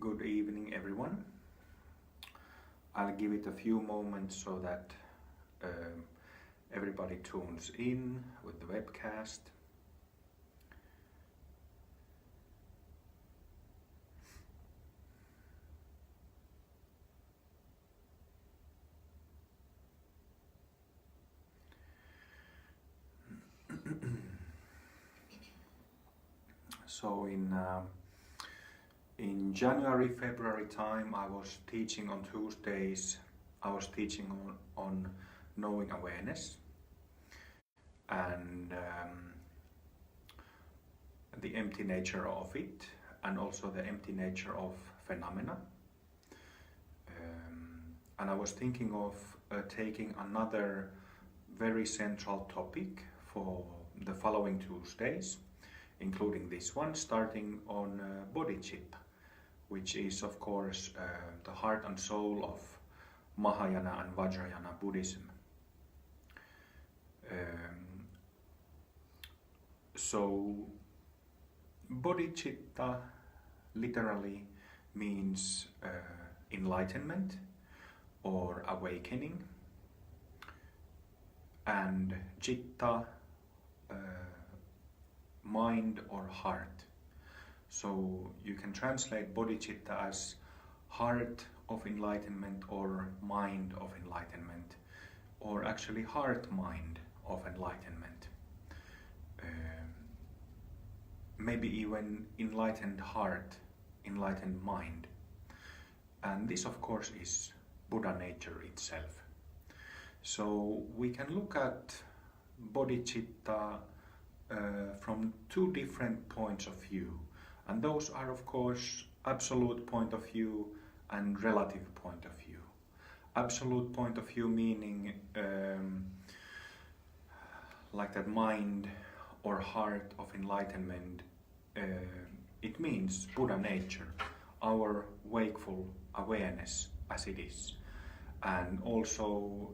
Good evening, everyone. I'll give it a few moments so that everybody tunes in with the webcast. So in January, February time, I was teaching on Tuesdays. I was teaching on knowing awareness and the empty nature of it, and also the empty nature of phenomena. And I was thinking of taking another very central topic for the following Tuesdays, including this one, starting on Bodhicitta, which is of course the heart and soul of Mahayana and Vajrayana Buddhism. So Bodhicitta literally means enlightenment or awakening, and citta, mind or heart. So you can translate Bodhicitta as heart of enlightenment or mind of enlightenment, or actually heart-mind of enlightenment. Maybe even enlightened heart, enlightened mind. And this of course is Buddha nature itself. So we can look at Bodhicitta from two different points of view, and those are of course absolute point of view and relative point of view. Absolute point of view meaning like that mind or heart of enlightenment, it means Buddha nature, our wakeful awareness as it is. And also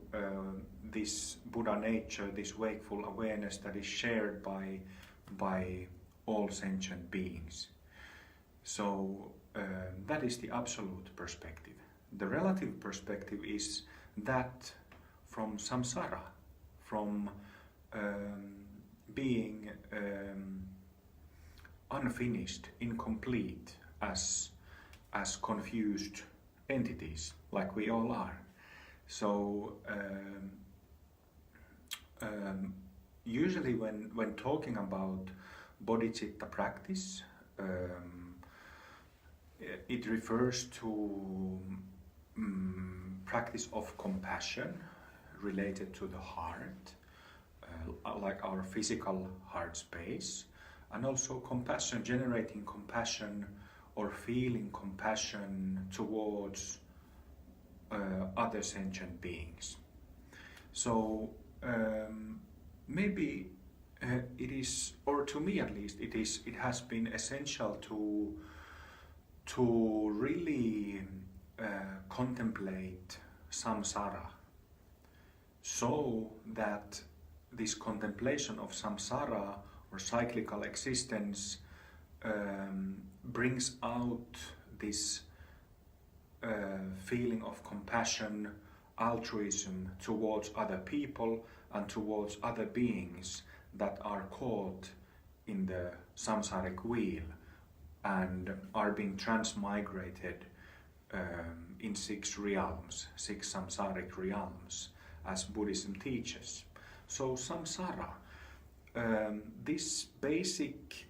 this Buddha nature, this wakeful awareness that is shared by all sentient beings. So that is the absolute perspective. The relative perspective is that from samsara, from being unfinished, incomplete, as confused entities, like we all are. So usually when talking about Bodhicitta practice, it refers to practice of compassion related to the heart, like our physical heart space, and also compassion, generating compassion or feeling compassion towards other sentient beings. So maybe it is, or to me at least, it has been essential to really contemplate samsara, so that this contemplation of samsara or cyclical existence brings out this feeling of compassion, altruism towards other people and towards other beings that are caught in the samsaric wheel and are being transmigrated in 6 realms, 6 samsaric realms, as Buddhism teaches. So samsara, this basic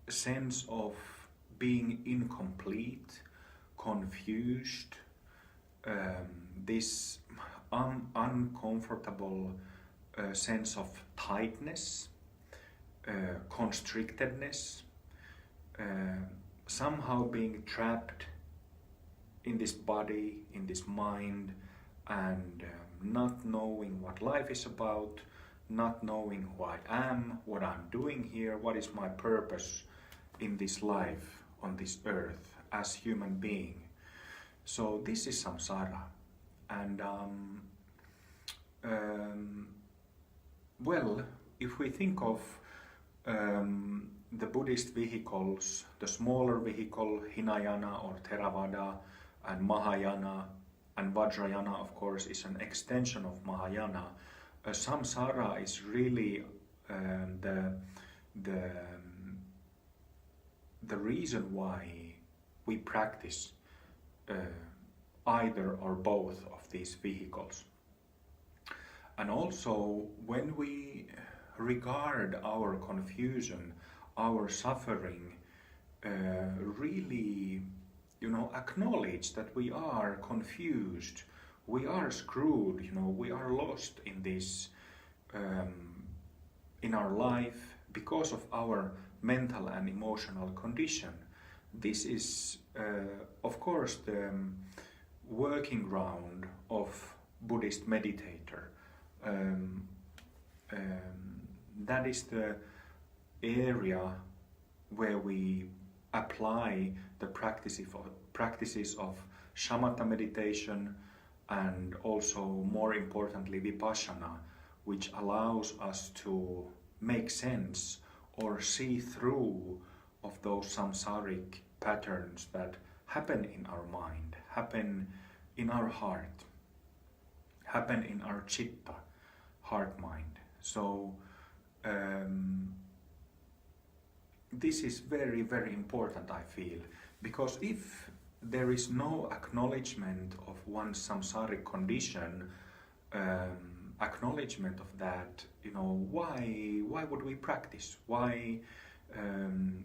sense of being incomplete, confused, this uncomfortable sense of tightness, constrictedness, somehow being trapped in this body, in this mind, and not knowing what life is about, not knowing who I am, what I'm doing here, what is my purpose in this life on this earth as human being. So this is samsara. And well, if we think of the Buddhist vehicles, the smaller vehicle, Hinayana or Theravada, and Mahayana, and Vajrayana, of course, is an extension of Mahayana. Samsara is really the reason why we practice either or both of these vehicles. And also, when we regard our confusion, our suffering, really, acknowledge that we are confused, we are screwed, we are lost in this, in our life because of our mental and emotional condition. This is, of course, the working ground of Buddhist meditator. That is the area where we apply the practices of shamatha meditation, and also, more importantly, vipassana, which allows us to make sense or see through of those samsaric patterns that happen in our mind, happen in our heart, happen in our chitta, heart-mind. So this is very, very important, I feel, because if there is no acknowledgement of one's samsaric condition, acknowledgement of that, why would we practice? Why?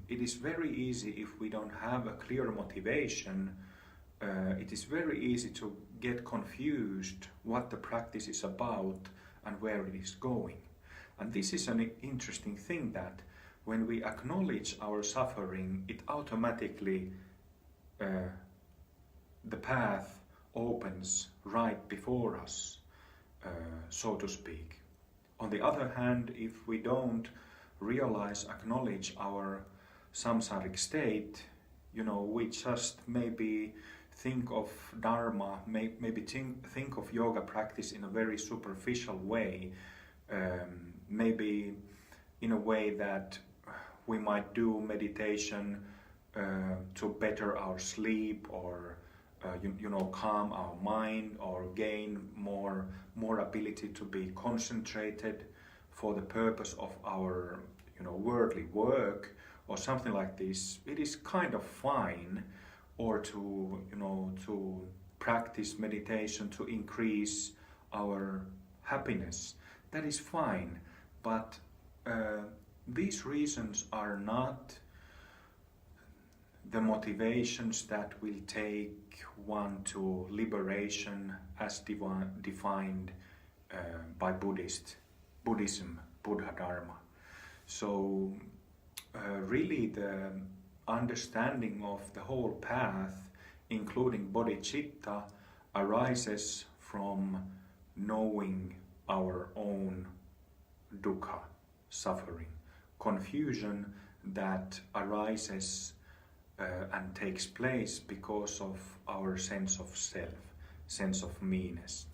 It is very easy, if we don't have a clear motivation, it is very easy to get confused what the practice is about and where it is going. And this is an interesting thing, that when we acknowledge our suffering, it automatically, the path opens right before us, so to speak. On the other hand, if we don't acknowledge our samsaric state, we just maybe think of dharma, maybe think of yoga practice in a very superficial way, maybe in a way that we might do meditation to better our sleep, or calm our mind, or gain more ability to be concentrated for the purpose of our worldly work, or something like this. It is kind of fine, or to practice meditation to increase our happiness. That is fine, but these reasons are not the motivations that will take one to liberation as defined by Buddhism, Buddha Dharma. So really the understanding of the whole path, including bodhicitta, arises from knowing our own dukkha, suffering, confusion that arises and takes place because of our sense of self, sense of meanness.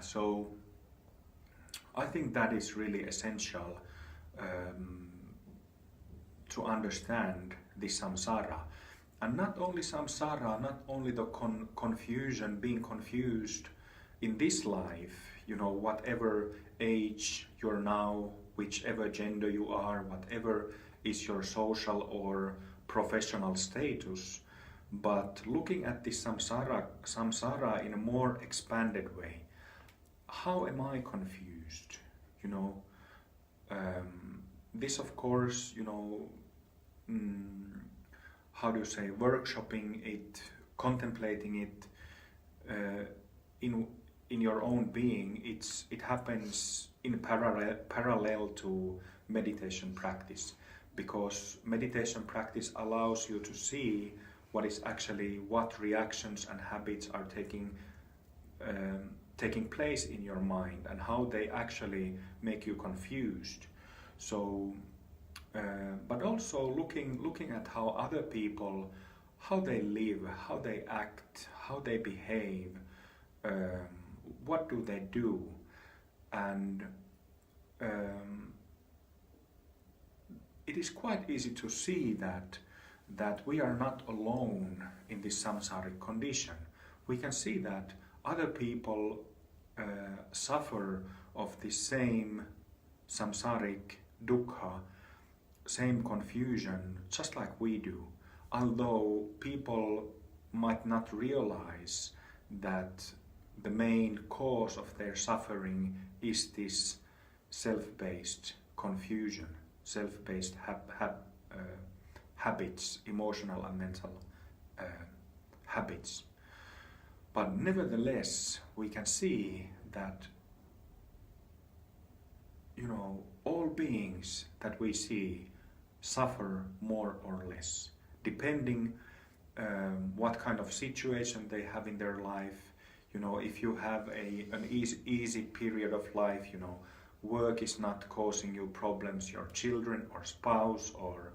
So I think that is really essential to understand the samsara. And not only samsara, not only the confusion, being confused in this life, whatever age you're now, whichever gender you are, whatever is your social or professional status, but looking at this samsara in a more expanded way. How am I confused? This, of course, workshopping it, contemplating it in your own being. It happens in parallel to meditation practice, because meditation practice allows you to see what reactions and habits are taking place in your mind, and how they actually make you confused. So, but also looking at how other people, how they live, how they act, how they behave, what do they do, and it is quite easy to see that we are not alone in this samsaric condition. We can see that other people suffer of the same samsaric dukkha, same confusion, just like we do, although people might not realize that the main cause of their suffering is this self-based confusion, self-based habits, emotional and mental habits. But nevertheless, we can see that, you know, all beings that we see suffer more or less, depending what kind of situation they have in their life. You know, if you have an easy period of life, you know, work is not causing you problems, your children or spouse or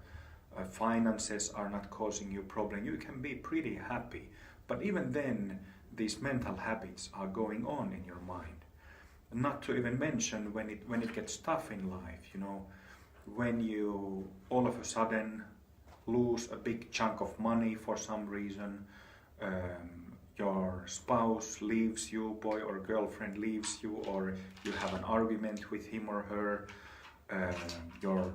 finances are not causing you problem, you can be pretty happy. But even then, these mental habits are going on in your mind. Not to even mention when it gets tough in life, you know, when you all of a sudden lose a big chunk of money for some reason, your spouse leaves you, boy or girlfriend leaves you, or you have an argument with him or her, your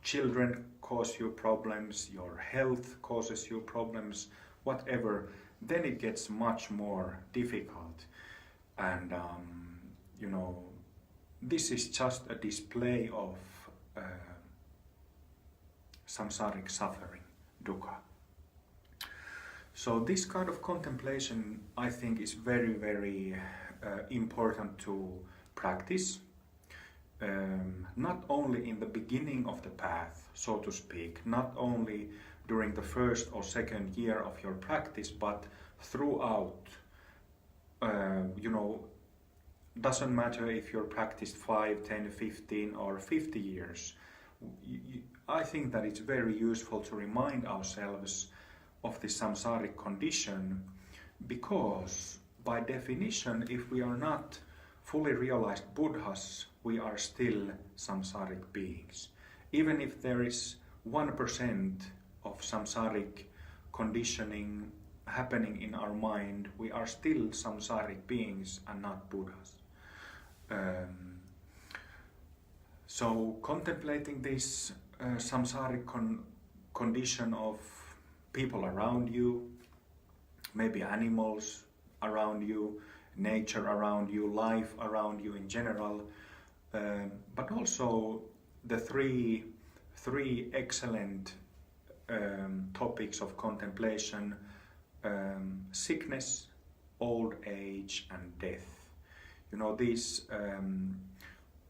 children cause you problems, your health causes you problems, whatever, then it gets much more difficult. And you know, this is just a display of samsaric suffering, dukkha. So this kind of contemplation, I think, is very, very important to practice, not only in the beginning of the path, so to speak, not only during the first or second year of your practice, but throughout. You know, doesn't matter if you're practiced 5, 10, 15 or 50 years. I think that it's very useful to remind ourselves of the samsaric condition, because by definition, if we are not fully realized Buddhas, we are still samsaric beings. Even if there is 1% of samsaric conditioning happening in our mind, we are still samsaric beings and not Buddhas. So contemplating this samsaric condition of people around you, maybe animals around you, nature around you, life around you in general, but also the three excellent topics of contemplation: sickness, old age, and death. You know, these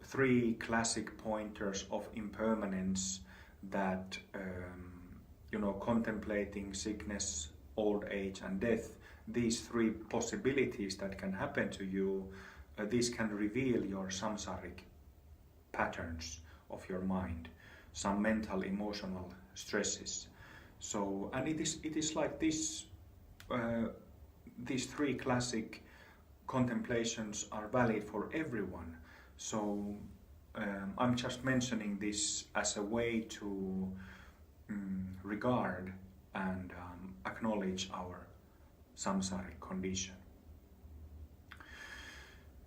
three classic pointers of impermanence that you know, contemplating sickness, old age and death, these three possibilities that can happen to you, these can reveal your samsaric patterns of your mind, some mental, emotional stresses. So, and it is like this, these three classic contemplations are valid for everyone. So I'm just mentioning this as a way to regard and acknowledge our samsaric condition.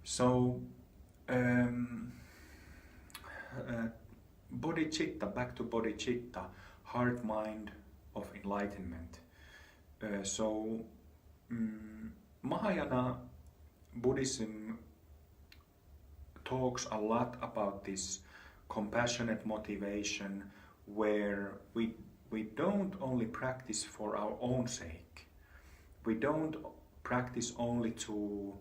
So bodhicitta, back to bodhicitta, heart mind of enlightenment. Mahayana Buddhism talks a lot about this compassionate motivation, where we don't only practice for our own sake. We don't practice only to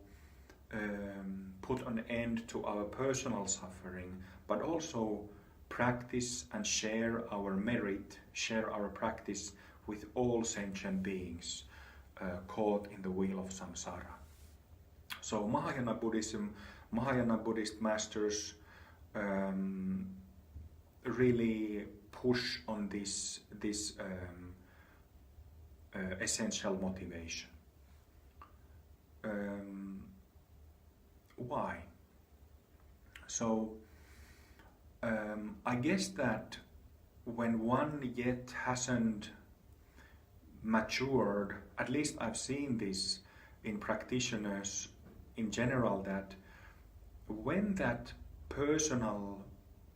put an end to our personal suffering, but also practice and share our merit, share our practice with all sentient beings caught in the wheel of samsara. So Mahayana Buddhism, Mahayana Buddhist masters really push on this essential motivation. Why? So I guess that when one yet hasn't matured, at least I've seen this in practitioners in general, that when that personal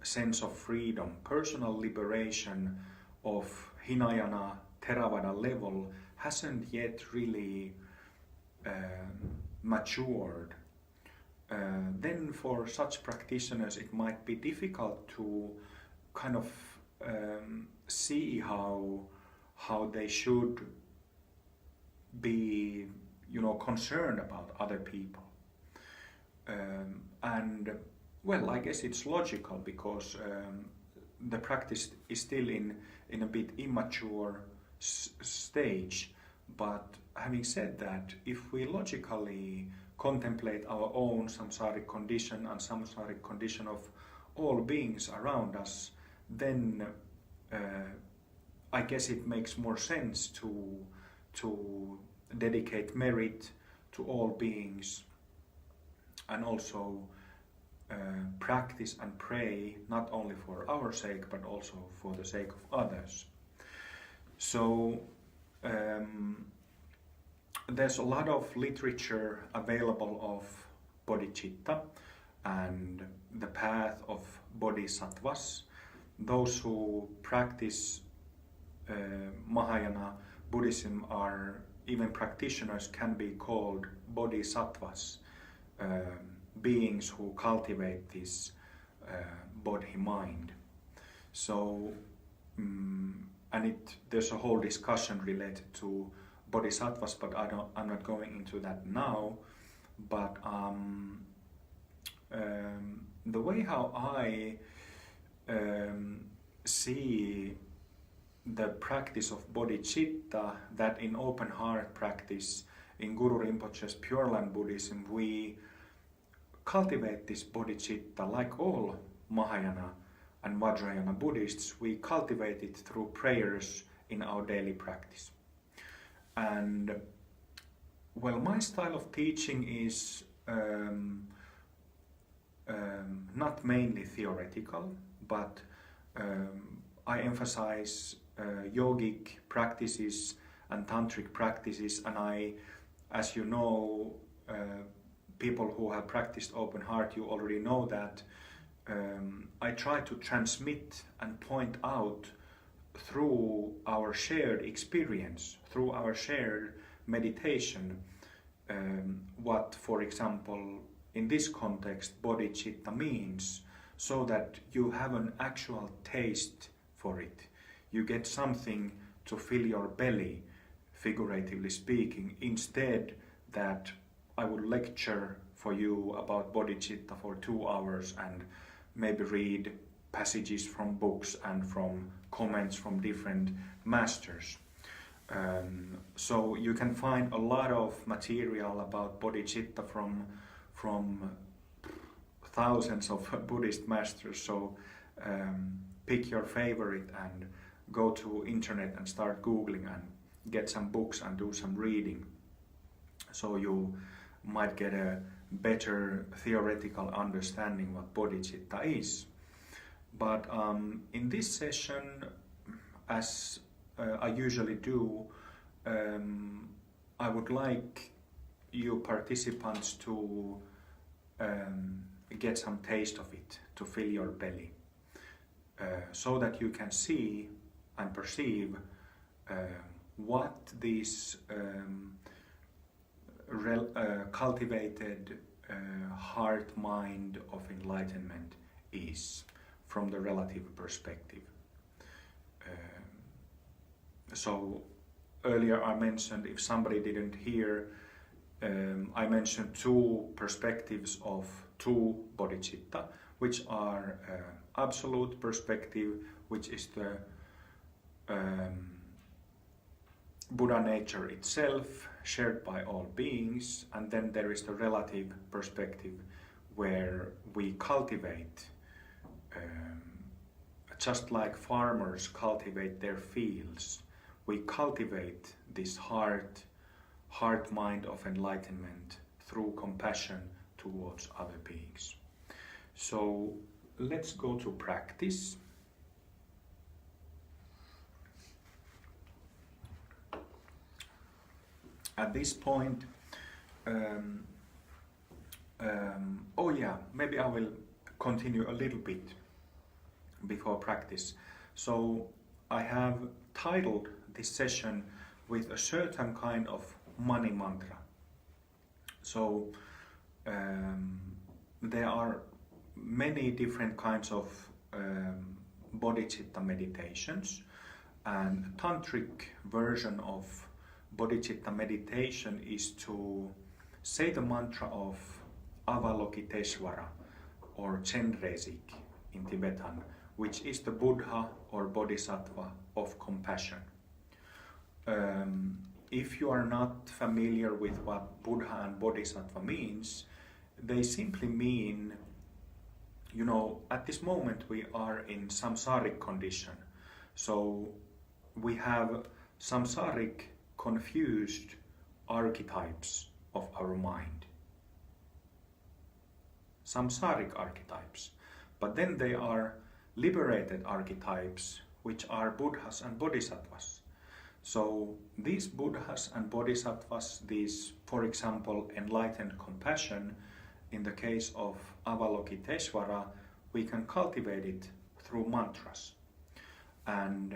sense of freedom, personal liberation of Hinayana Theravada level hasn't yet really matured, then for such practitioners it might be difficult to kind of see how they should be, concerned about other people. And well, I guess it's logical because the practice is still in a bit immature stage. But having said that, if we logically contemplate our own samsaric condition and samsaric condition of all beings around us, then I guess it makes more sense to dedicate merit to all beings, and also practice and pray not only for our sake but also for the sake of others. So there's a lot of literature available of Bodhicitta and the path of Bodhisattvas. Those who practice Mahayana Buddhism are, even practitioners can be called Bodhisattvas, beings who cultivate this Bodhi mind. So, and there's a whole discussion related to Bodhisattvas, but I'm not going into that now. But the way how I see the practice of Bodhicitta, that in open heart practice in Guru Rinpoche's Pure Land Buddhism, we cultivate this Bodhicitta like all Mahayana and Vajrayana Buddhists. We cultivate it through prayers in our daily practice. And well, my style of teaching is not mainly theoretical, but I emphasize yogic practices and tantric practices, and I, as you know, people who have practiced open heart, you already know that I try to transmit and point out through our shared experience, through our shared meditation, what, for example, in this context, Bodhicitta means, so that you have an actual taste for it. You get something to fill your belly, figuratively speaking, instead that I would lecture for you about Bodhicitta for 2 hours and maybe read passages from books and from comments from different masters. So you can find a lot of material about Bodhicitta from thousands of Buddhist masters. So pick your favorite and go to internet and start Googling and get some books and do some reading. So you might get a better theoretical understanding what Bodhicitta is. But in this session, as I usually do, I would like you participants to get some taste of it, to fill your belly, so that you can see and perceive what this cultivated heart mind of enlightenment is from the relative perspective. So earlier I mentioned, if somebody didn't hear, I mentioned 2 perspectives of 2 Bodhicitta, which are absolute perspective, which is the Buddha nature itself, shared by all beings, and then there is the relative perspective, where we cultivate, just like farmers cultivate their fields, we cultivate this heart mind of enlightenment through compassion towards other beings. So let's go to practice. At this point, oh yeah, maybe I will continue a little bit before practice. So I have titled this session with a certain kind of money mantra. So there are many different kinds of Bodhicitta meditations, and tantric version of Bodhicitta meditation is to say the mantra of Avalokitesvara or Chenrezig in Tibetan, which is the Buddha or Bodhisattva of compassion. If you are not familiar with what Buddha and Bodhisattva means, they simply mean, you know, at this moment we are in samsaric condition. So we have samsaric confused archetypes of our mind. Samsaric archetypes. But then they are liberated archetypes, which are Buddhas and Bodhisattvas. So these Buddhas and Bodhisattvas, these, for example, enlightened compassion, in the case of Avalokitesvara, we can cultivate it through mantras. And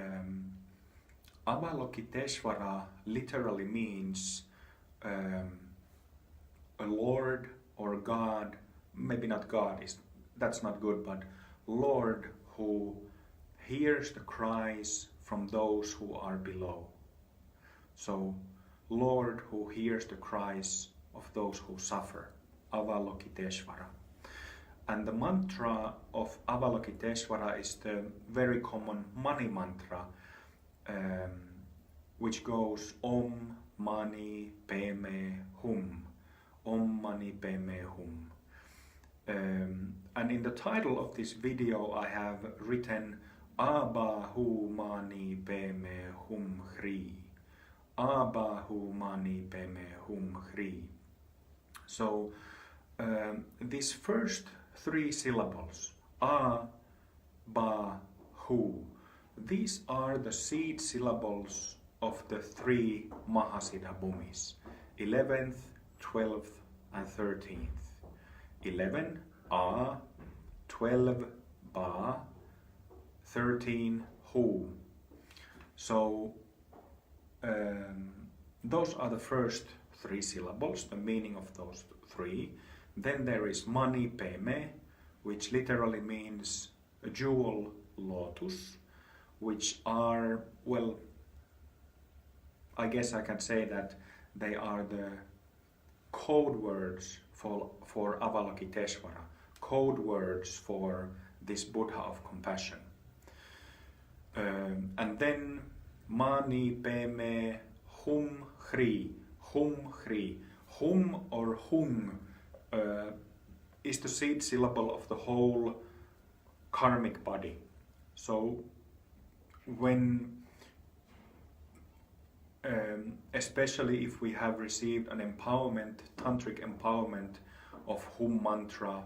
Avalokitesvara literally means a Lord or God, maybe not God, that's not good, but Lord who hears the cries from those who are below. So, Lord who hears the cries of those who suffer, Avalokitesvara. And the mantra of Avalokitesvara is the very common money mantra, which goes Om Mani Padme Hum. Om Mani Padme Hum. And in the title of this video I have written Abahu Mani Padme Hum Hri. Abahu Mani Padme Hum Hri. So these first three syllables, A, Ba, Hu, these are the seed syllables of the three Mahasiddha Bhumis, 11th, 12th and 13th. 11, A, 12, Ba, 13, Hu. So those are the first three syllables, the meaning of those three. Then there is Mani Padme, which literally means a jewel lotus, which are, well, I guess I can say that they are the code words for Avalokitesvara, code words for this Buddha of compassion. And then Mani Padme Hum Hri, Hum Hri. Hum or Hum is the seed syllable of the whole karmic body. So when especially if we have received an empowerment, tantric empowerment of Hum mantra,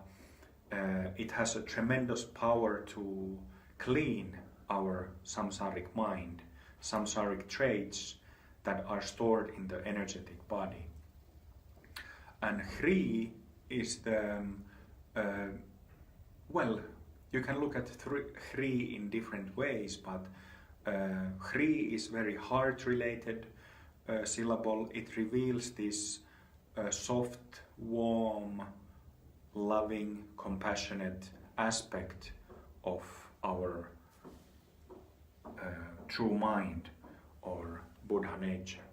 it has a tremendous power to clean our samsaric mind, samsaric traits that are stored in the energetic body. And Hri is the, well, you can look at Hri in different ways, but Hri is very heart-related syllable. It reveals this soft, warm, loving, compassionate aspect of our true mind or Buddha nature.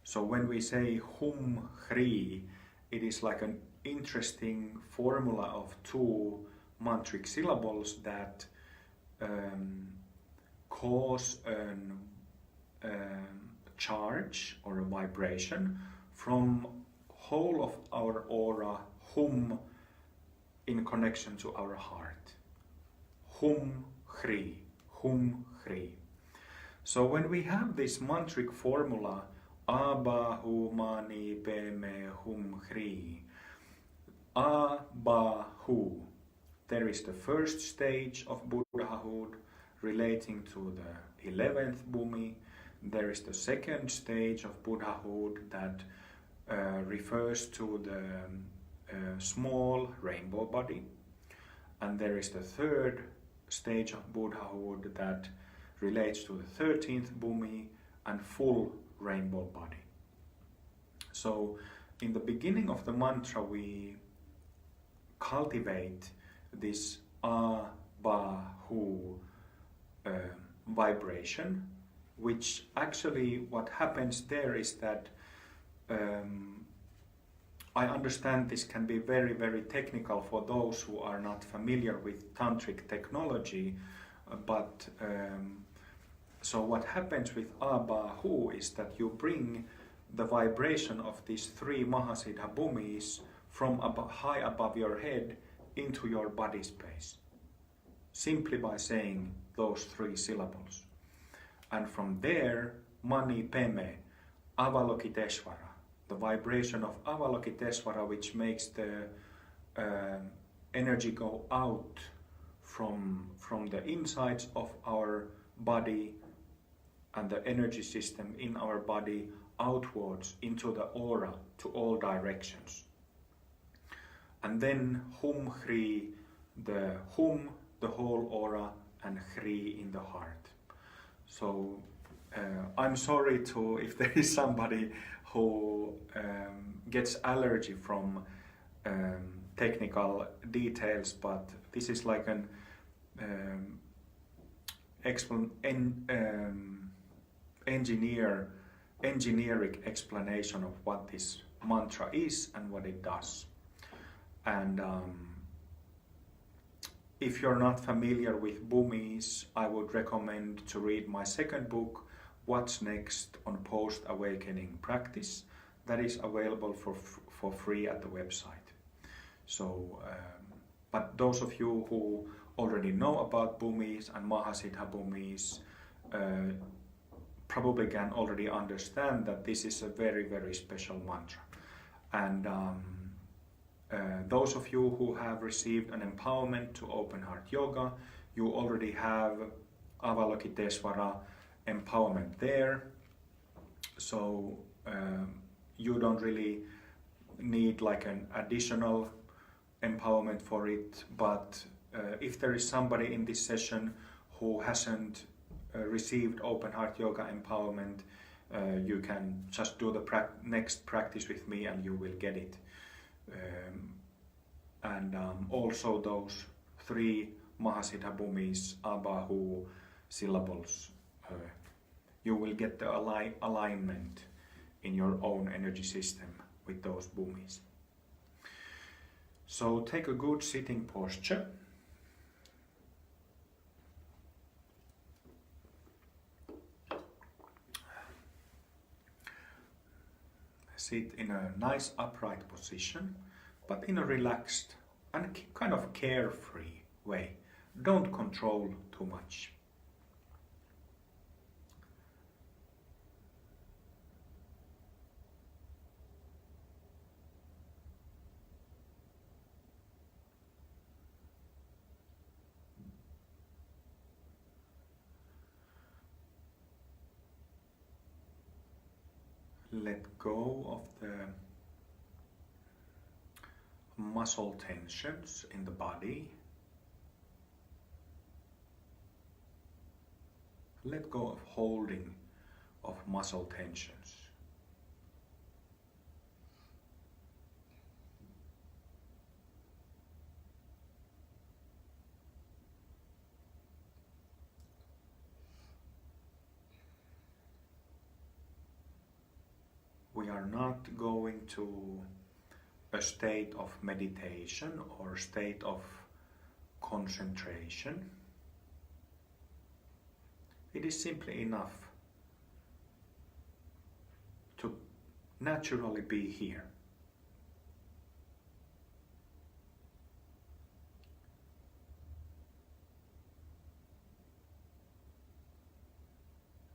So when we say Hum Hri, it is like an interesting formula of two mantric syllables that cause a charge or a vibration from whole of our aura, Hum, in connection to our heart. Hum Hri, Hum Hri. So when we have this mantric formula, Abahu Mani Padme Hum Hri, Abahu, There is the first stage of Buddhahood relating to the 11th Bhumi. There is the second stage of Buddhahood that refers to the small rainbow body. And there is the third stage of Buddhahood that relates to the 13th Bhumi and full rainbow body. So in the beginning of the mantra we cultivate this A, Ba, Hu vibration, which actually what happens there is that I understand this can be very, very technical for those who are not familiar with tantric technology, but so what happens with A, Ba, Hu is that you bring the vibration of these three Mahasiddha Bhumis from high above your head into your body space, simply by saying those three syllables. And from there, Mani, PEME, Avalokitesvara, the vibration of Avalokitesvara, which makes the energy go out from the insides of our body and the energy system in our body outwards into the aura to all directions. And then Hum, Hri, the Hum, the whole aura, and Hri in the heart. So I'm sorry if there is somebody who gets allergy from technical details, but this is like an engineering explanation of what this mantra is and what it does. And if you're not familiar with Bhumis, I would recommend to read my second book, What's Next on Post-Awakening Practice. That is available for free at the website. So, but those of you who already know about Bhumis and Mahasiddha Bhumis probably can already understand that this is a very, very special mantra. And those of you who have received an empowerment to open heart yoga, you already have Avalokitesvara empowerment there. So you don't really need like an additional empowerment for it. But if there is somebody in this session who hasn't received open heart yoga empowerment, you can just do the next practice with me and you will get it. Also those three Mahasiddha Bhumis, Abahu syllables, you will get the alignment in your own energy system with those Bhumis. So take a good sitting posture. Sit in a nice upright position, but in a relaxed and kind of carefree way. Don't control too much. Let go of the muscle tensions in the body. Let go of holding of muscle tensions. We are not going to a state of meditation or state of concentration. It is simply enough to naturally be here.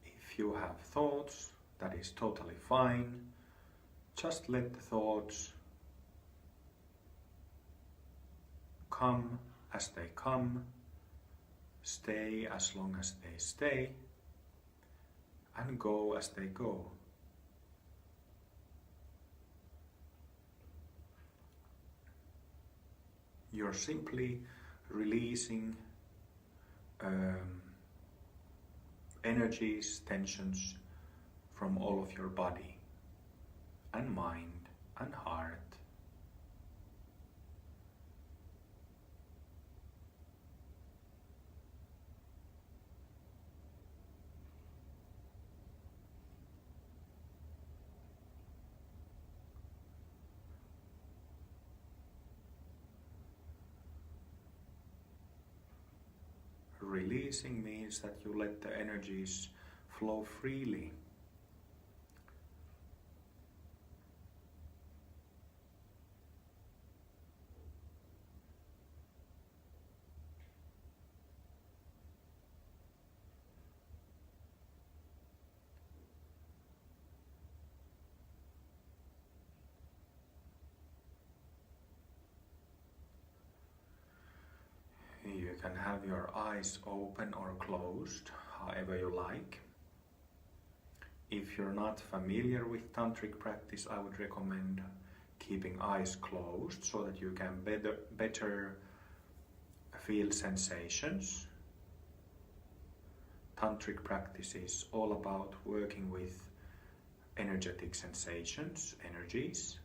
If you have thoughts, that is totally fine. Just let the thoughts come as they come, stay as long as they stay, and go as they go. You're simply releasing energies, tensions from all of your body and mind and heart. Releasing means that you let the energies flow freely. You can have your eyes open or closed, however you like. If you're not familiar with tantric practice, I would recommend keeping eyes closed so that you can better feel sensations. Tantric practice is all about working with energetic sensations, energies.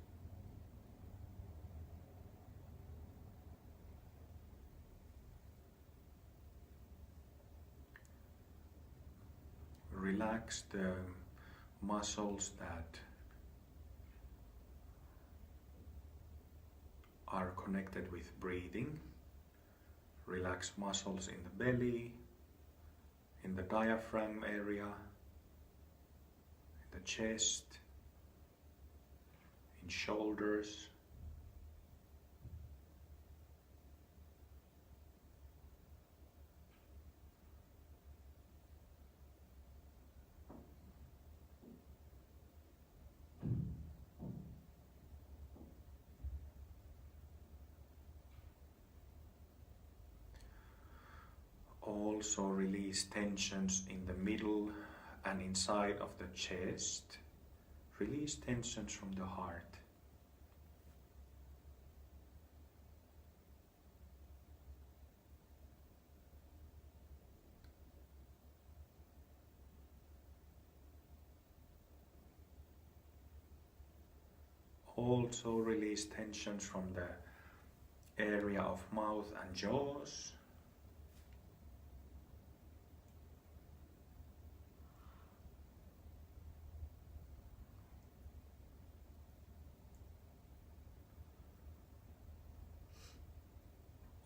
Relax the muscles that are connected with breathing. Relax muscles in the belly, in the diaphragm area, in the chest, in shoulders. Also release tensions in the middle and inside of the chest. Release tensions from the heart. Also release tensions from the area of mouth and jaws.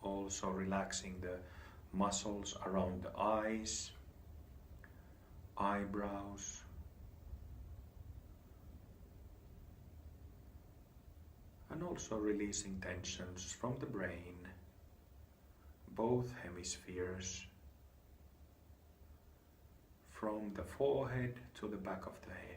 Also relaxing the muscles around the eyes, eyebrows, and also releasing tensions from the brain, both hemispheres, from the forehead to the back of the head.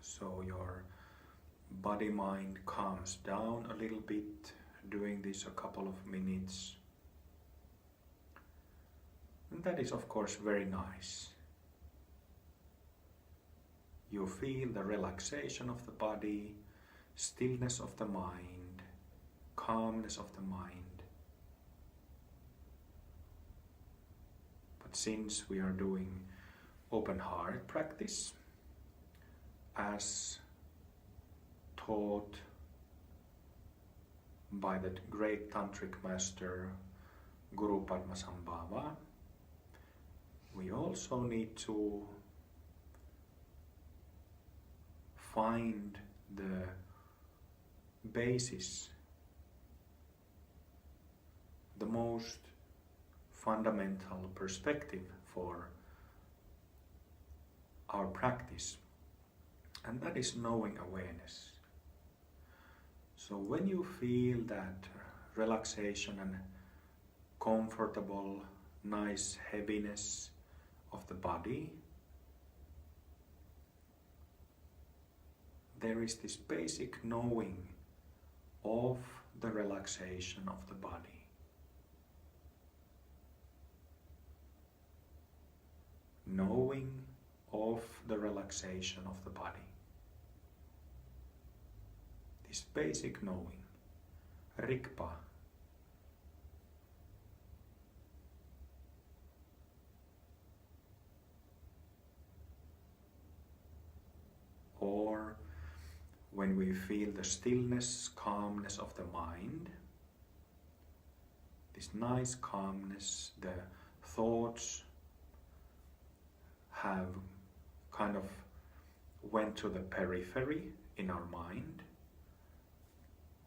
So your body-mind calms down a little bit, doing this a couple of minutes. And that is of course very nice. You feel the relaxation of the body, stillness of the mind, calmness of the mind. But since we are doing open heart practice, as taught by the great tantric master Guru Padmasambhava, we also need to find the basis the most fundamental perspective for our practice, and that is knowing awareness. So when you feel that relaxation and comfortable, nice heaviness of the body, there is this basic knowing of the relaxation of the body. Knowing of the relaxation of the body. This basic knowing, rikpa. Or when we feel the stillness, calmness of the mind, this nice calmness, the thoughts have kind of went to the periphery in our mind.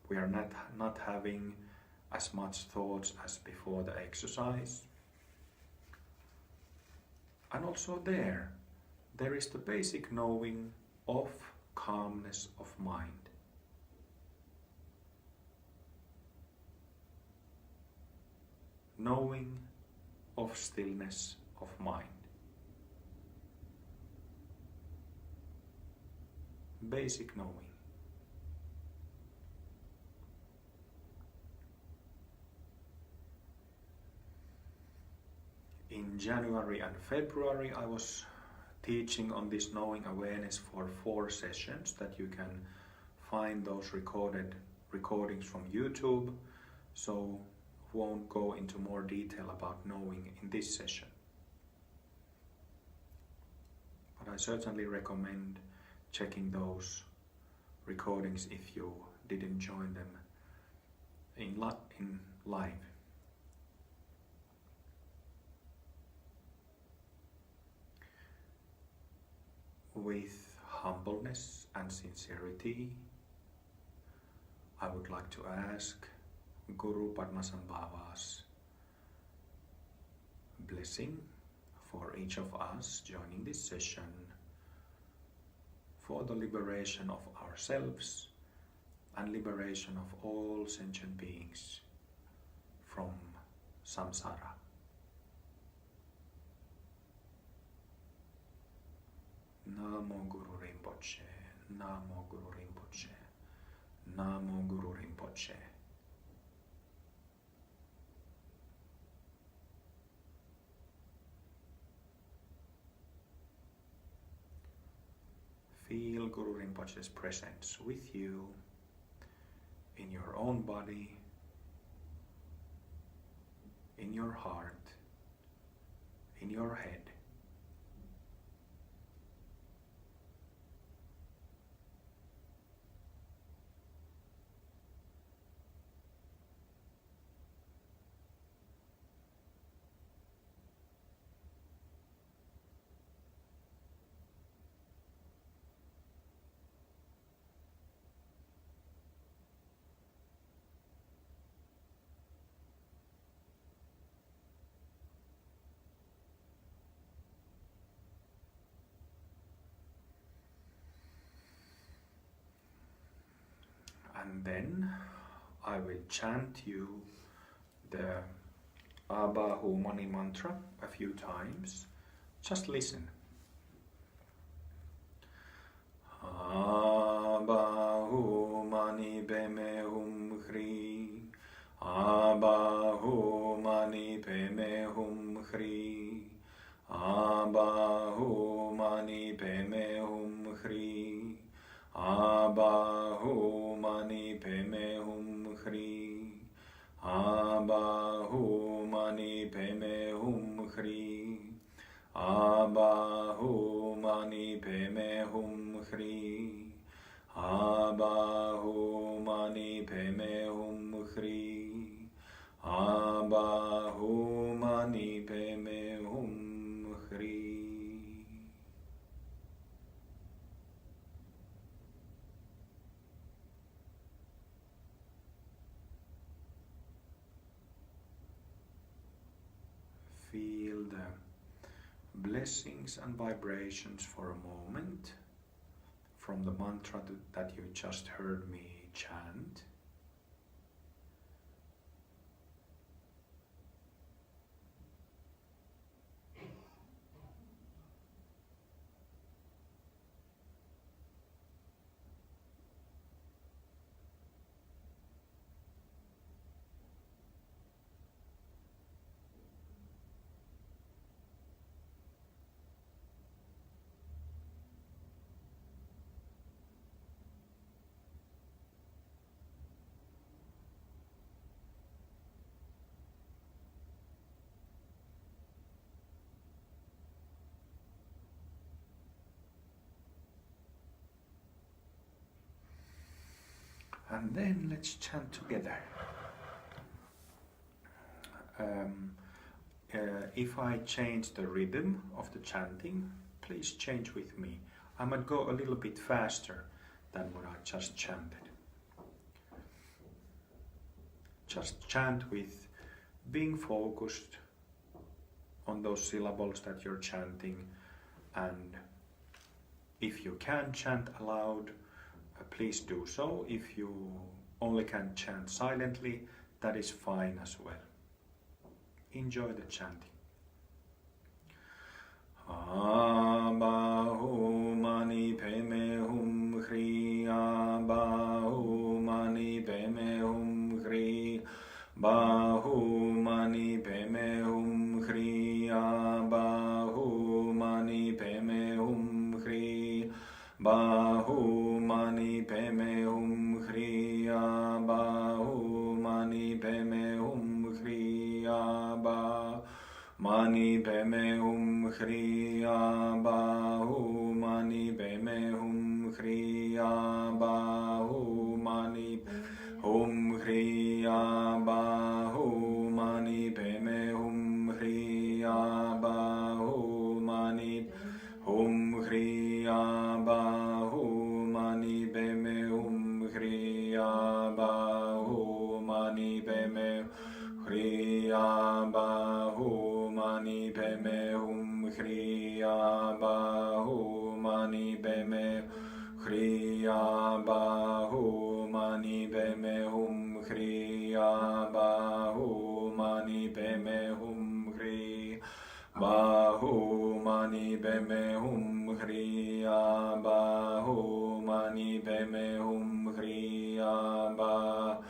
We are not having as much thoughts as before the exercise. And also there is the basic knowing of calmness of mind. Knowing of stillness of mind. Basic knowing. In January and February I was teaching on this knowing awareness for 4 sessions that you can find those recordings from YouTube, so won't go into more detail about knowing in this session. But I certainly recommend checking those recordings if you didn't join them in live. With humbleness and sincerity, I would like to ask Guru Padmasambhava's blessing for each of us joining this session, for the liberation of ourselves and liberation of all sentient beings from samsara. Namo Guru Rinpoche, Namo Guru Rinpoche, Namo Guru Rinpoche. Feel Guru Rinpoche's presence with you in your own body, in your heart, in your head. And then I will chant you the Abahu Mani mantra a few times. Just listen. Abahu Mani PEME Hum Hri. Abahu Mani PEME Hum Hri. Abahu Mani PEME Hum Hri. Abahu Mani PEME Hum Hri. Abahu Mani PEME Hum Hri. Abahu Mani PEME Hum Hri. Abahu Mani PEME Hum Hri. Abahu Mani PEME Hum Hri. the blessings and vibrations for a moment from the mantra that you just heard me chant. And then let's chant together. If I change the rhythm of the chanting, please change with me. I might go a little bit faster than what I just chanted. Just chant with being focused on those syllables that you're chanting, and if you can chant aloud, please do so. If you only can chant silently, that is fine as well. Enjoy the chanting. Abahu mani peme hum hri, abahu mani peme hum hri, bahu mani peme hum hri, abahu mani peme hum hri, bahu mani peme hum hri, abahu mani peme hum hri, abahu mani peme hum hri, abahu mani peme hum hri, abahu mani hum hri, abahu mani peme hum hri, abahu mani hum hri, abahu mani peme hum hri, abahu mani peme hri, abahu mani peme hum hri, abahu mani peme hri, abahu mani peme hum hri, abahu mani peme hum hri, bahu mani peme hum hri, abahu mani peme hum hri, abahu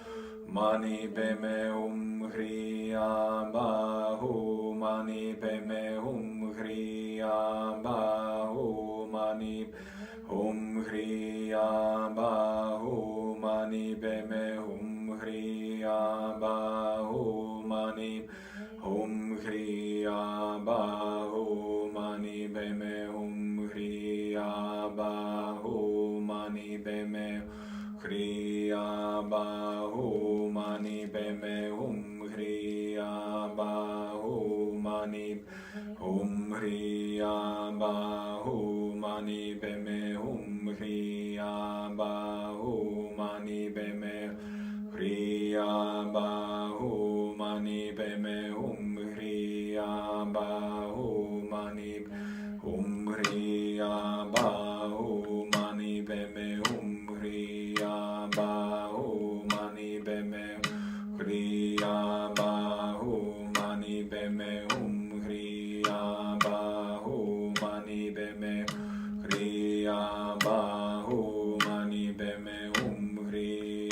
mani peme hum hri, abahu mani peme hum hri, abahu mani hum hri, abahu mani peme hum hri, abahu mani hum hri, abahu mani peme hum hri, abahu mani peme hri, abahu mani peme hum hri, abahu mani hum hri, abahu mani peme hum hri, abahu mani peme hri, abahu mani peme hum hri, abahu mani hum hri, abahu mani peme hum hri, abahu mani peme hri, abahu mani peme hum hri, abahu mani peme hri, abahu mani peme hum hri,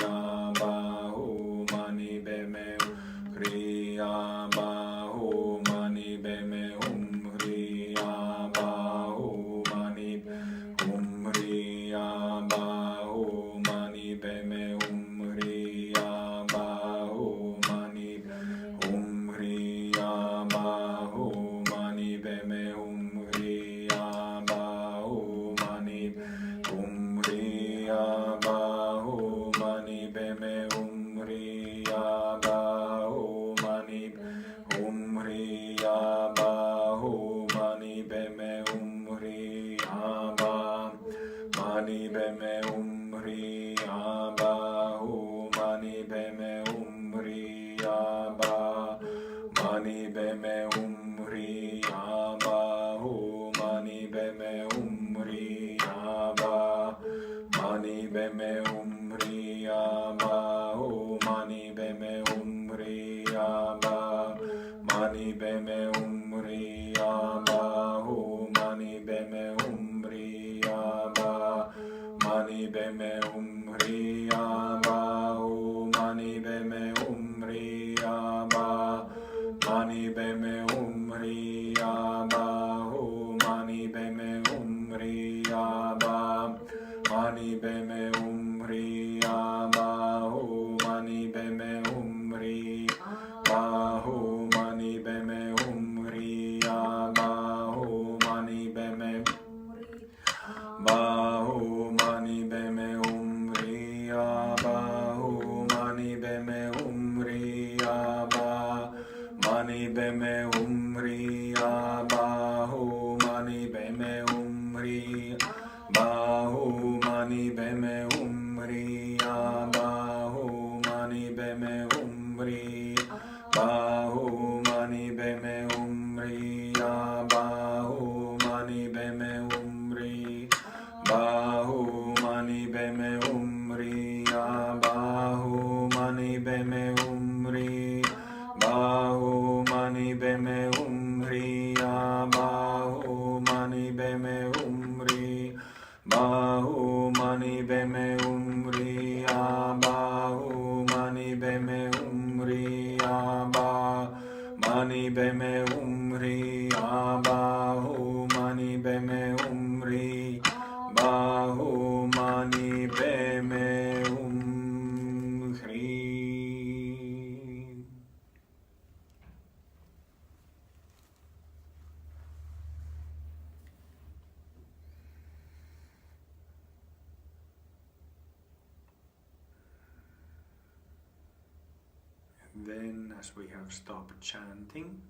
Then, as we have stopped chanting,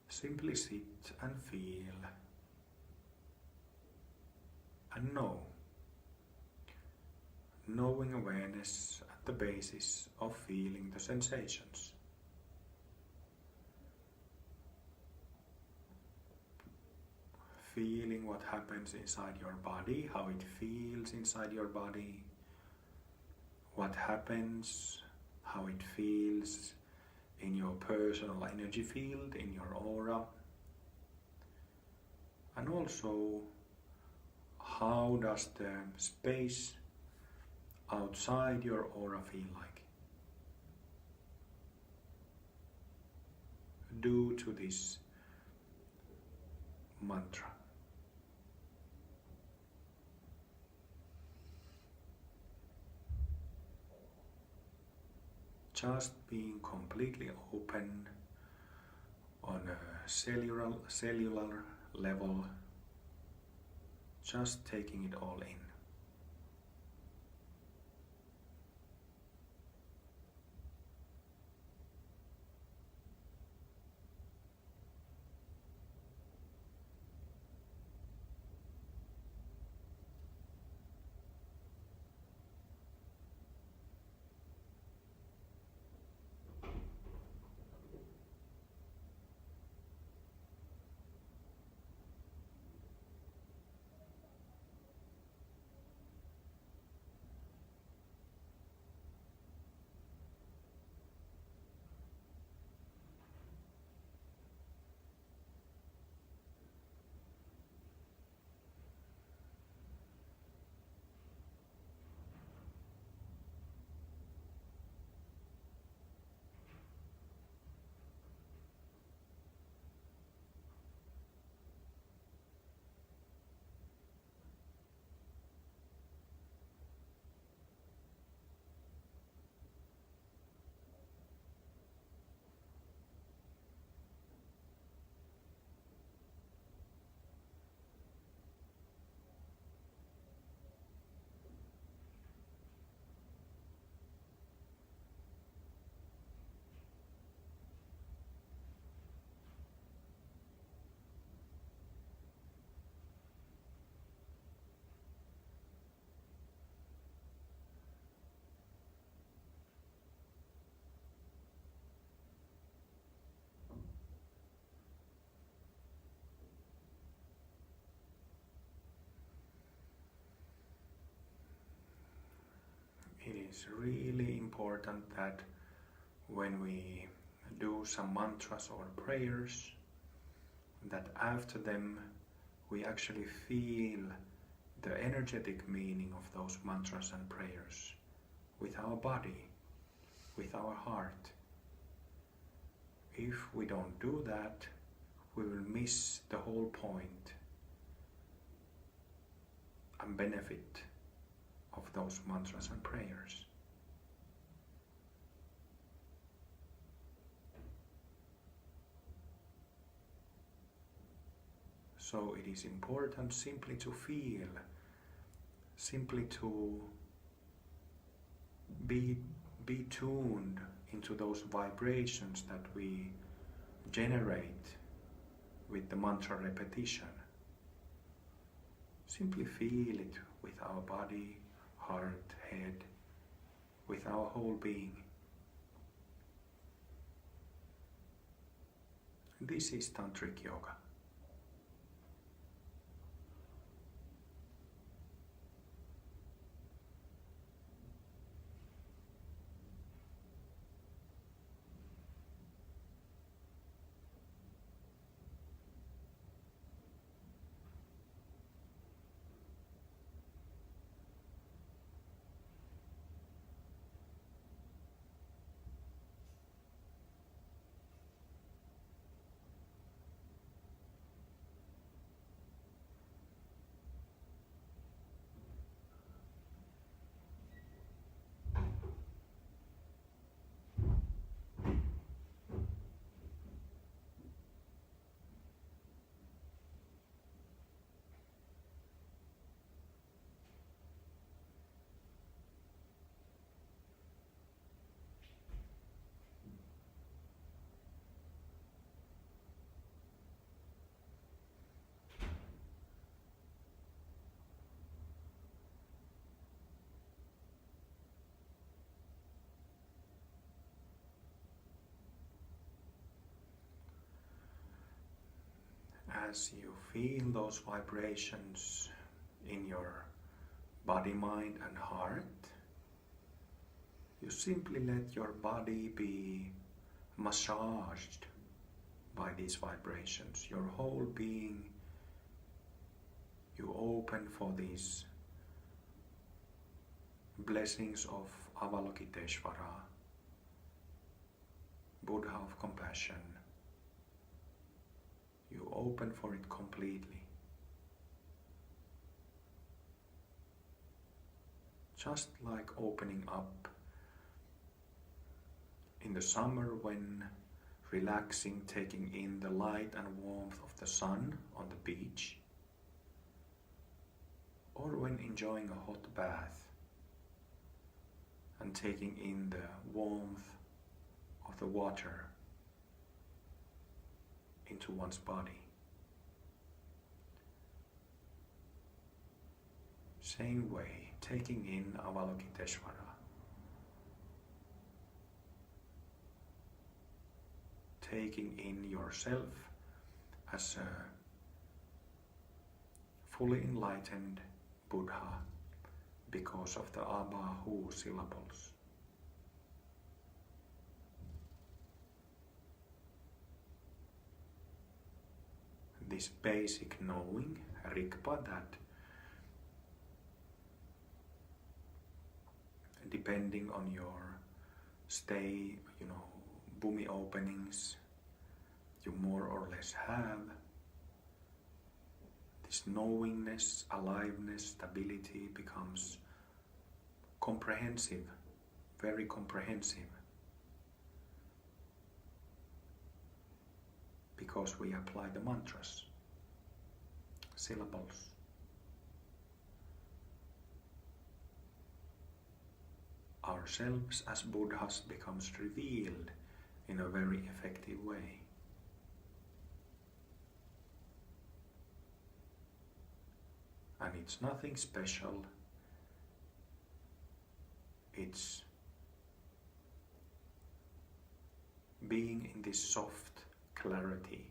simply sit and feel and know. Knowing awareness at the basis of feeling the sensations. Feeling what happens inside your body, how it feels inside your body, what happens, how it feels in your personal energy field, in your aura, and also how does the space outside your aura feel like due to this mantra. Just being completely open on a cellular level, just taking it all in. It is really important that when we do some mantras or prayers, that after them we actually feel the energetic meaning of those mantras and prayers with our body, with our heart. If we don't do that, we will miss the whole point and benefit of those mantras and prayers. So it is important simply to feel, simply to be tuned into those vibrations that we generate with the mantra repetition. Simply feel it with our body, heart, head, with our whole being. This is Tantric Yoga. as you feel those vibrations in your body, mind and heart, you simply let your body be massaged by these vibrations. Your whole being, you open for these blessings of Avalokitesvara, Buddha of compassion. You open for it completely. Just like opening up in the summer when relaxing, taking in the light and warmth of the sun on the beach, or when enjoying a hot bath and taking in the warmth of the water into one's body. Same way, taking in Avalokitesvara, taking in yourself as a fully enlightened Buddha because of the Abahu syllables. This basic knowing, Rigpa, that depending on your stay, Bhumi openings, you more or less have this knowingness, aliveness, stability becomes comprehensive, very comprehensive, because we apply the mantras, syllables. Ourselves as Buddhas becomes revealed in a very effective way. And it's nothing special. It's being in this soft clarity,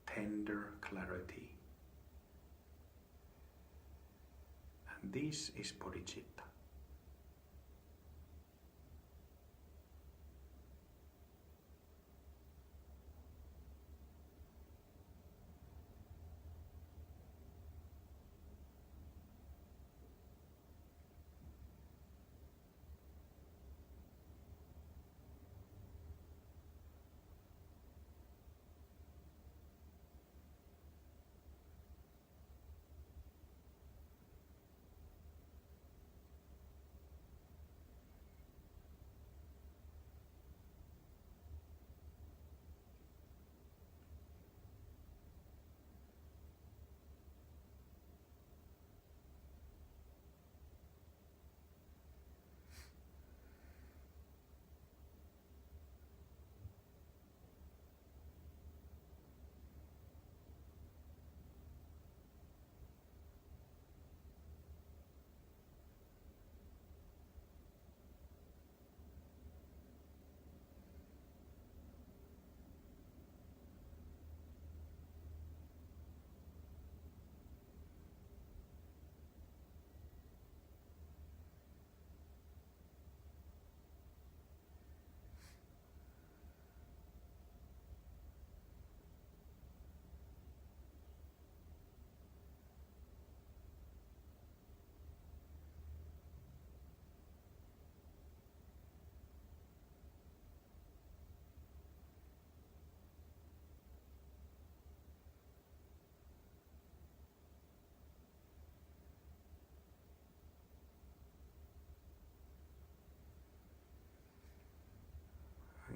tender clarity. And this is Bodhicitta.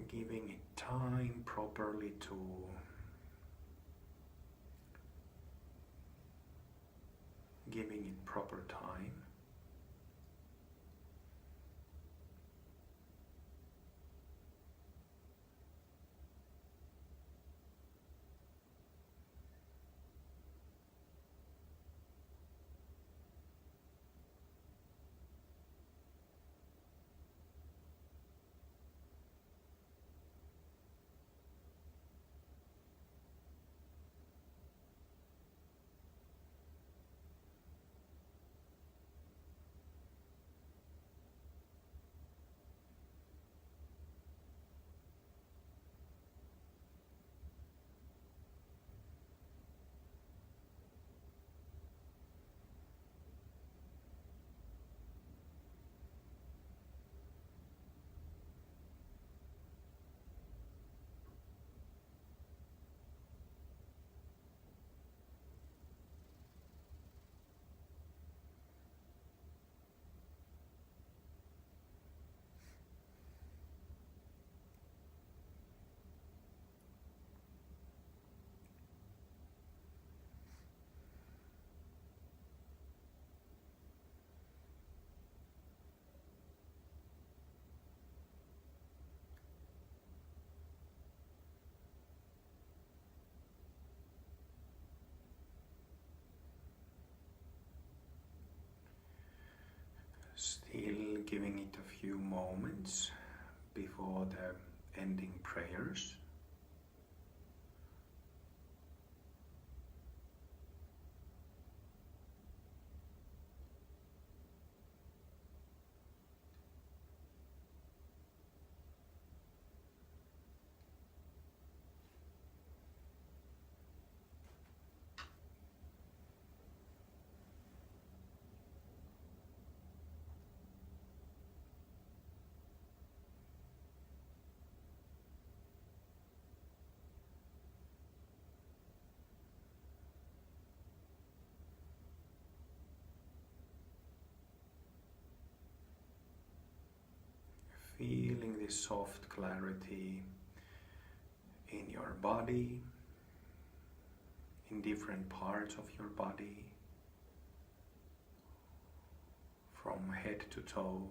Giving it time properly to giving it proper time. giving it a few moments before the ending prayers. Feeling this soft clarity in your body, in different parts of your body, from head to toe.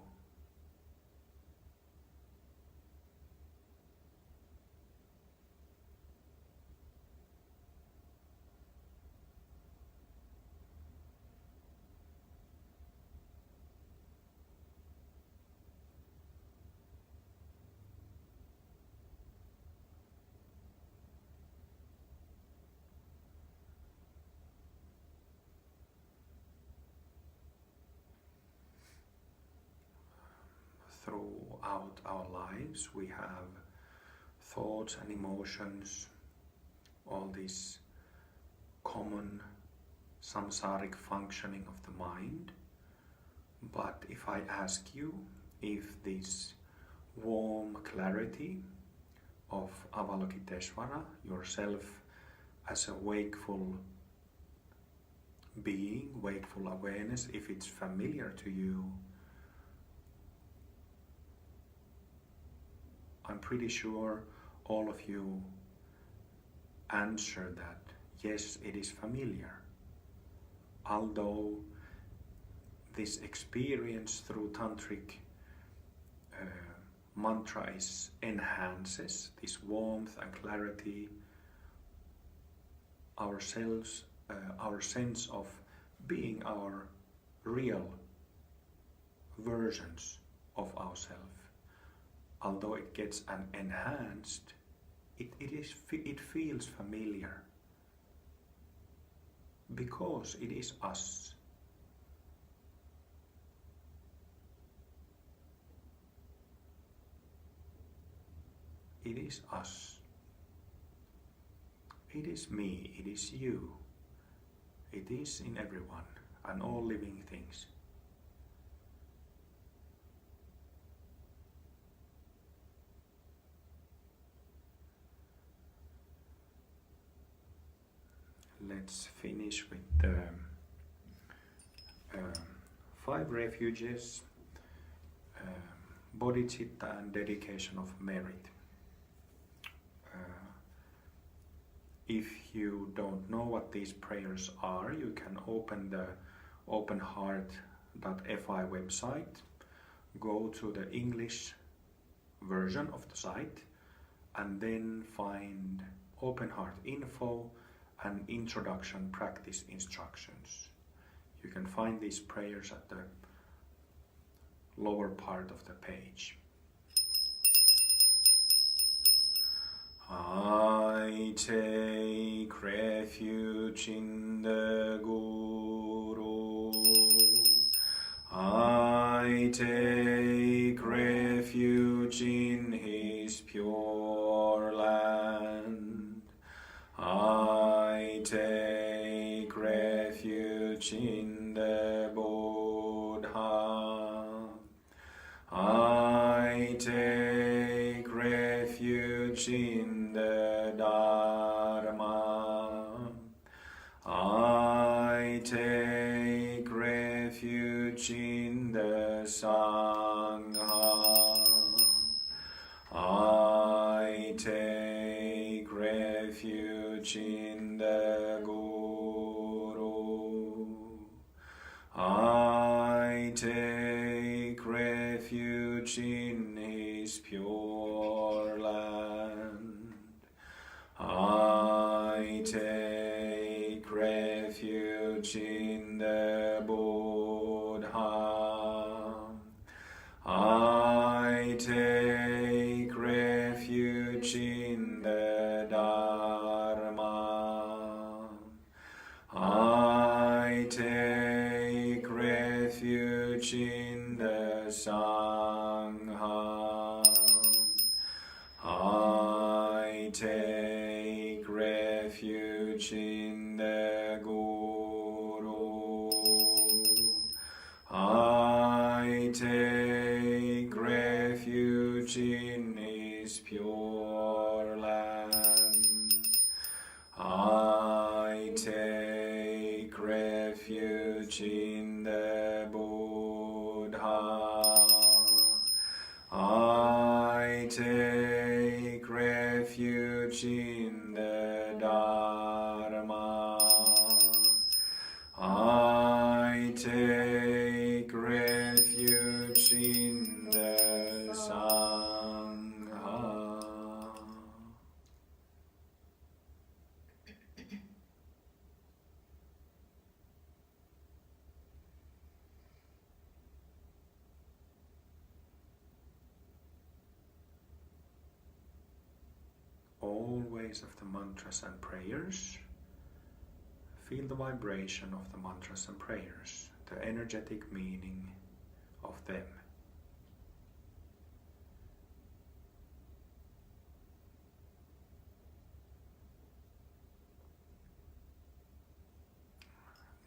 Throughout our lives, we have thoughts and emotions, all this common samsaric functioning of the mind. But if I ask you if this warm clarity of Avalokitesvara, yourself as a wakeful being, wakeful awareness, if it's familiar to you, I'm pretty sure all of you answer that, yes, it is familiar. Although this experience through tantric mantra enhances this warmth and clarity, ourselves, our sense of being our real versions of ourselves. Although it gets enhanced, it feels familiar because it is us. It is us. It is me, it is you. It is in everyone and all living things. Let's finish with the 5 refuges, Bodhicitta and dedication of merit. If you don't know what these prayers are, you can open the openheart.fi website, go to the English version of the site, and then find Open Heart info and introduction practice instructions. You can find these prayers at the lower part of the page. I take refuge in the Guru. I take refuge in his pure land. I take refuge in the Buddha. I take refuge in the Dharma. I take refuge in the Sangha. I take refuge in the Guru. I take refuge in his pure land. I take refuge in the Buddha. in the Sangha. I take refuge in the Guru. I take refuge in his pure land. I take refuge in the Buddha. I take refuge in the Dharma. I take refuge in the Sangha. All ways of the mantras and prayers. Feel the vibration of the mantras and prayers, the energetic meaning of them.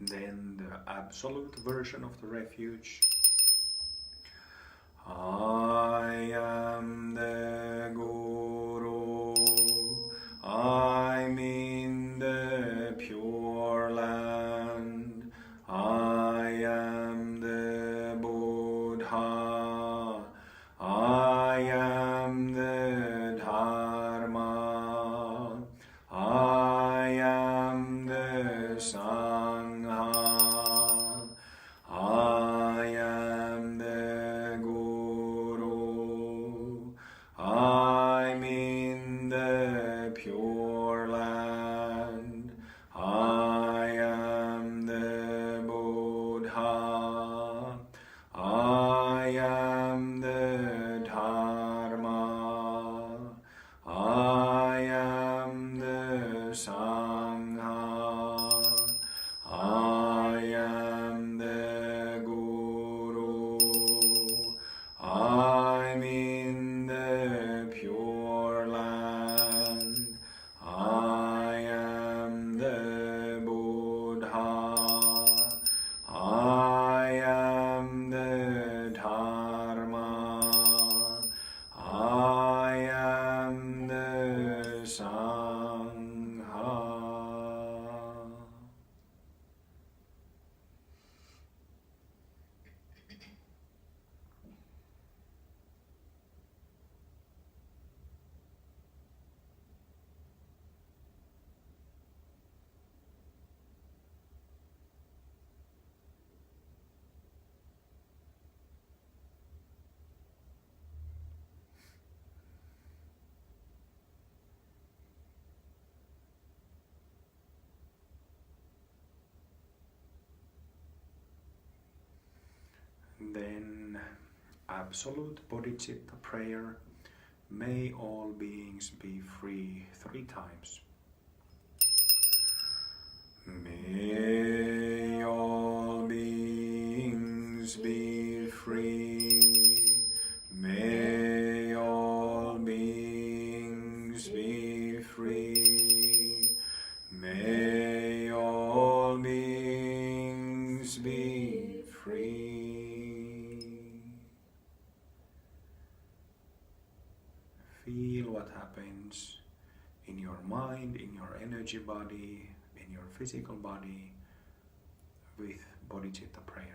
Then the absolute version of the refuge. I am the Guru. I'm in the Pure Land. I am the Buddha. I am the Dharma. I am the Sangha. I am the Guru. I'm in the Pure Land. I am the Buddha. I am the Dharma. I am the Sangha. I am the Guru. I'm in the Pure Land. I am the Buddha. I am the Dharma. I am the Sangha. Then absolute Bodhicitta prayer. May all beings be free 3 times. May all beings be free. May all beings be free. May all beings be free. Feel what happens in your mind, in your energy body, in your physical body with Bodhicitta prayers.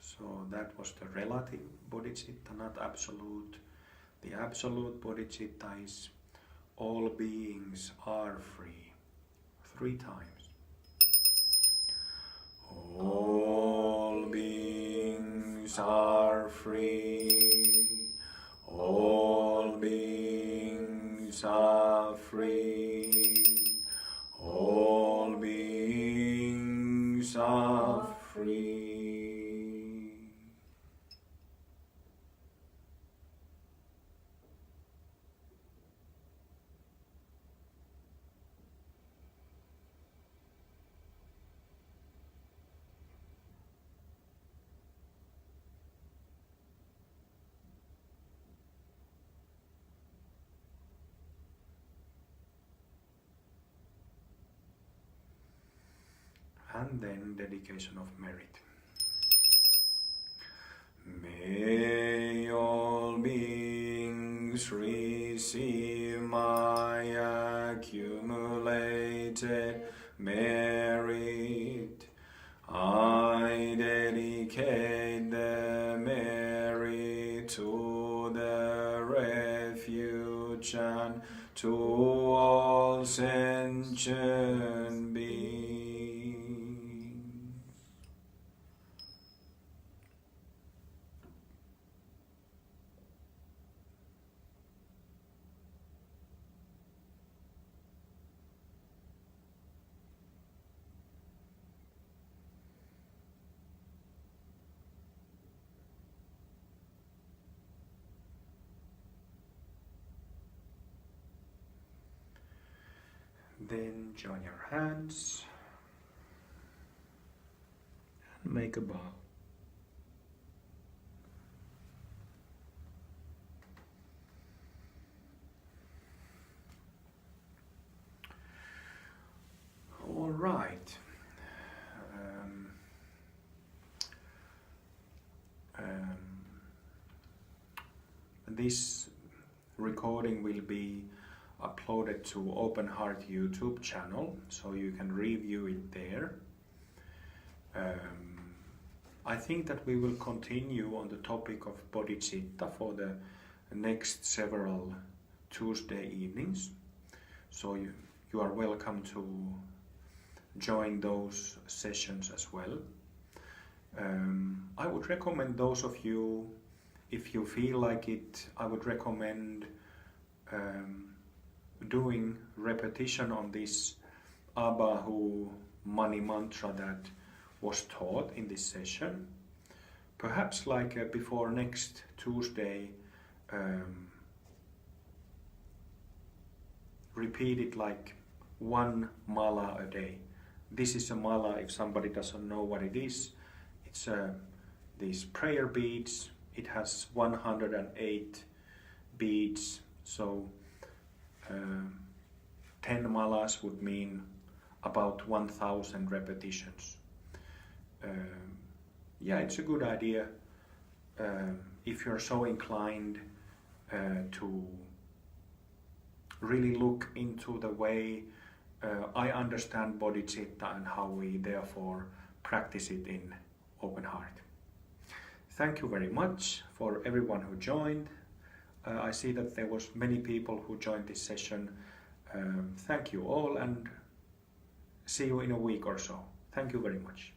So that was the relative Bodhicitta, not absolute. The absolute Bodhicitta is all beings are free. 3 times. All beings are free. All beings are free. of free. And then dedication of merit. May all beings receive my accumulated merit. I dedicate the merit to the refuge and to all sentient beings. Then join your hands and make a bow. All right. This recording will be uploaded to Open Heart YouTube channel, so you can review it there. I think that we will continue on the topic of Bodhicitta for the next several Tuesday evenings, so you are welcome to join those sessions as well. I would recommend those of you, if you feel like it, I would recommend doing repetition on this Abahu money mantra that was taught in this session. Perhaps like before next Tuesday, repeat it like one mala a day. This is a mala, if somebody doesn't know what it is. It's these prayer beads. It has 108 beads, so 10 malas would mean about 1,000 repetitions. Yeah, it's a good idea if you're so inclined to really look into the way I understand Bodhicitta and how we therefore practice it in Open Heart. Thank you very much for everyone who joined. I see that there was many people who joined this session. Thank you all and see you in a week or so. Thank you very much.